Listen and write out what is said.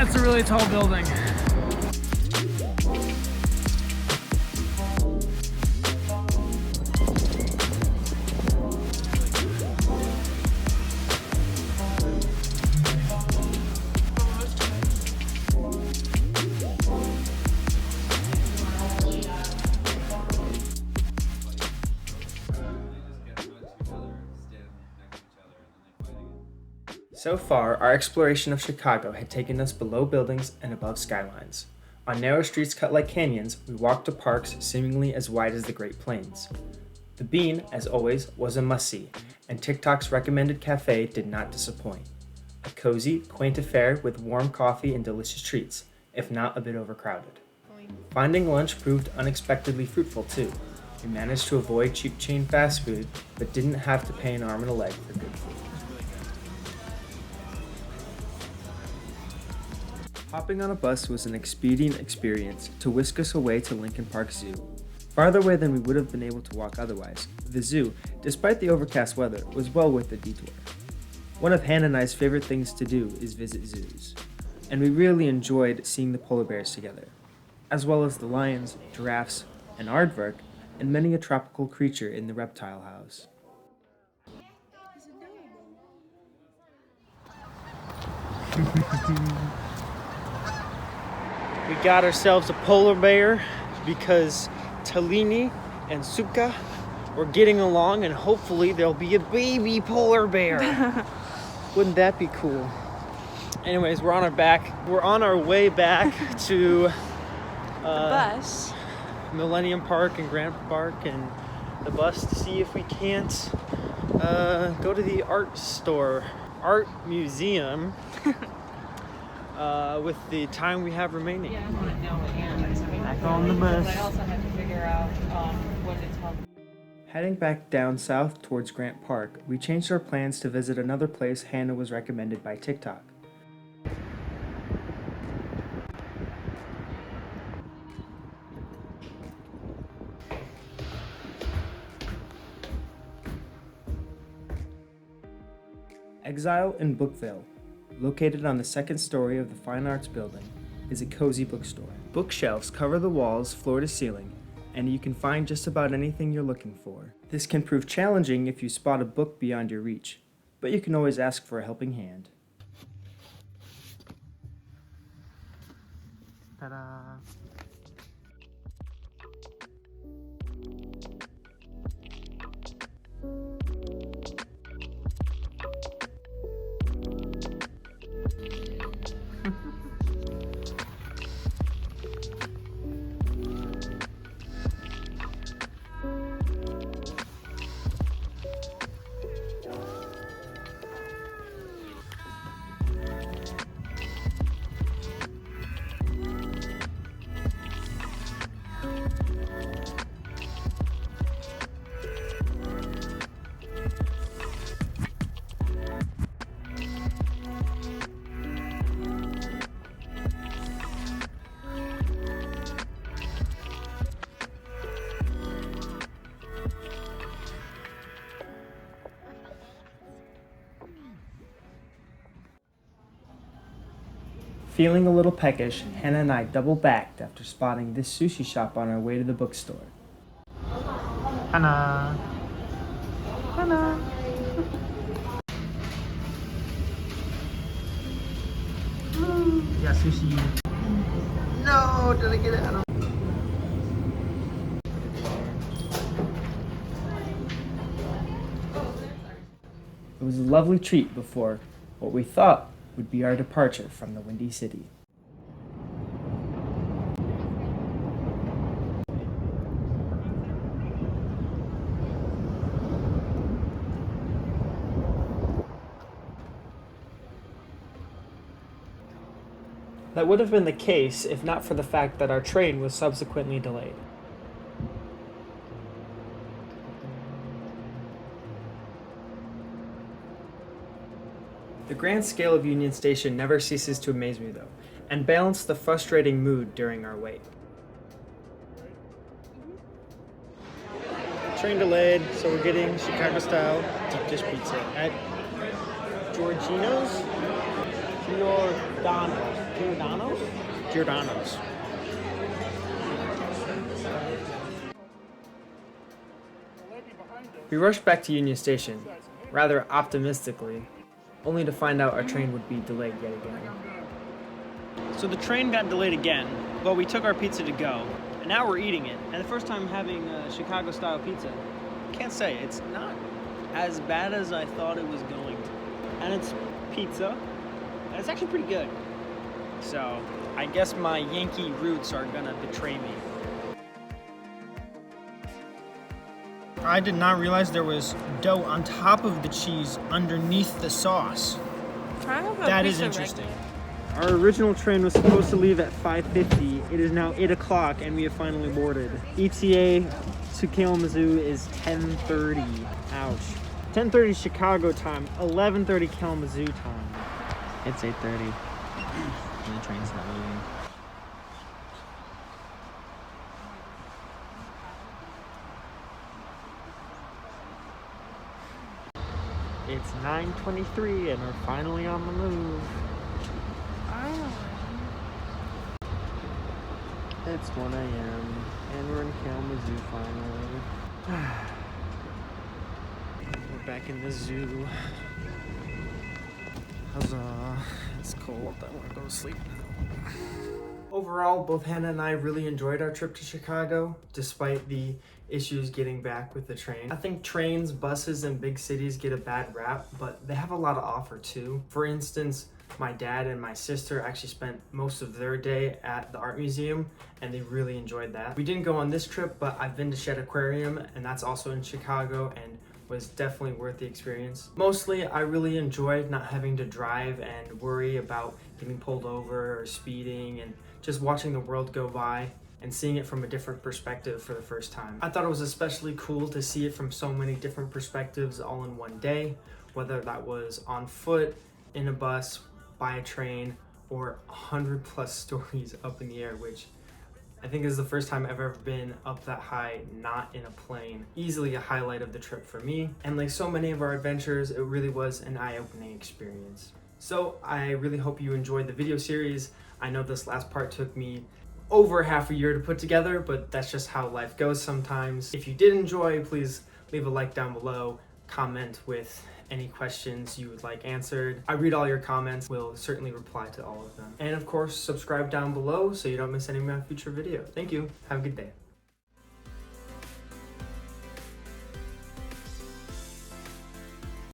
That's a really tall building. So far, our exploration of Chicago had taken us below buildings and above skylines. On narrow streets cut like canyons, we walked to parks seemingly as wide as the Great Plains. The Bean, as always, was a must-see, and TikTok's recommended cafe did not disappoint. A cozy, quaint affair with warm coffee and delicious treats, if not a bit overcrowded. Finding lunch proved unexpectedly fruitful too. We managed to avoid cheap chain fast food, but didn't have to pay an arm and a leg for good food. Hopping on a bus was an expedient experience to whisk us away to Lincoln Park Zoo. Farther away than we would have been able to walk otherwise, the zoo, despite the overcast weather, was well worth the detour. One of Hannah and I's favorite things to do is visit zoos, and we really enjoyed seeing the polar bears together, as well as the lions, giraffes, an aardvark, and many a tropical creature in the reptile house. We got ourselves a polar bear because Talini and Suka were getting along, and hopefully there'll be a baby polar bear. Wouldn't that be cool? Anyways, we're on our way back to the bus. Millennium Park and Grant Park and the bus to see if we can't go to the art museum with the time we have remaining. Back on the bus. I also have to figure out what it's called. Heading back down south towards Grant Park, we changed our plans to visit another place Hannah was recommended by TikTok. Exile in Bookville, located on the second story of the Fine Arts Building, is a cozy bookstore. Bookshelves cover the walls floor to ceiling, and you can find just about anything you're looking for. This can prove challenging if you spot a book beyond your reach, but you can always ask for a helping hand. Ta-da! Feeling a little peckish, Hannah and I double-backed after spotting this sushi shop on our way to the bookstore. Hannah! Hannah! Yeah, sushi. No, did I get it out of? It was a lovely treat before what we thought would be our departure from the Windy City. That would have been the case if not for the fact that our train was subsequently delayed. The grand scale of Union Station never ceases to amaze me though, and balance the frustrating mood during our wait. Train delayed, so we're getting Chicago style deep dish pizza at Giorgino's. Giordano's. We rushed back to Union Station, rather optimistically, only to find out our train would be delayed yet again. So the train got delayed again, but we took our pizza to go, and now we're eating it. And the first time having Chicago-style pizza. Can't say, it's not as bad as I thought it was going to. And it's pizza, and it's actually pretty good. So I guess my Yankee roots are gonna betray me. I did not realize there was dough on top of the cheese underneath the sauce. That is interesting. Our original train was supposed to leave at 5:50. It is now 8 o'clock and we have finally boarded. ETA to Kalamazoo is 10:30. Ouch. 10:30 Chicago time, 11:30 Kalamazoo time. It's 8:30 and the train's not moving. It's 9:23 and we're finally on the move. It's 1 a.m. and we're in Kalamazoo finally. We're back in the zoo. Huzzah. It's cold. I want to go to sleep now. Overall, both Hannah and I really enjoyed our trip to Chicago, despite the issues getting back with the train. I think trains, buses, and big cities get a bad rap, but they have a lot to offer too. For instance, my dad and my sister actually spent most of their day at the art museum, and they really enjoyed that. We didn't go on this trip, but I've been to Shed Aquarium, and that's also in Chicago, and was definitely worth the experience. Mostly, I really enjoyed not having to drive and worry about getting pulled over or speeding, and just watching the world go by and seeing it from a different perspective for the first time. I thought it was especially cool to see it from so many different perspectives all in one day, whether that was on foot, in a bus, by a train, or 100+ stories up in the air, which I think is the first time I've ever been up that high, not in a plane. Easily a highlight of the trip for me. And like so many of our adventures, it really was an eye-opening experience. So I really hope you enjoyed the video series. I know this last part took me over half a year to put together, but that's just how life goes sometimes. If you did enjoy, please leave a like down below, comment with any questions you would like answered. I read all your comments, will certainly reply to all of them. And of course, subscribe down below so you don't miss any of my future videos. Thank you, have a good day.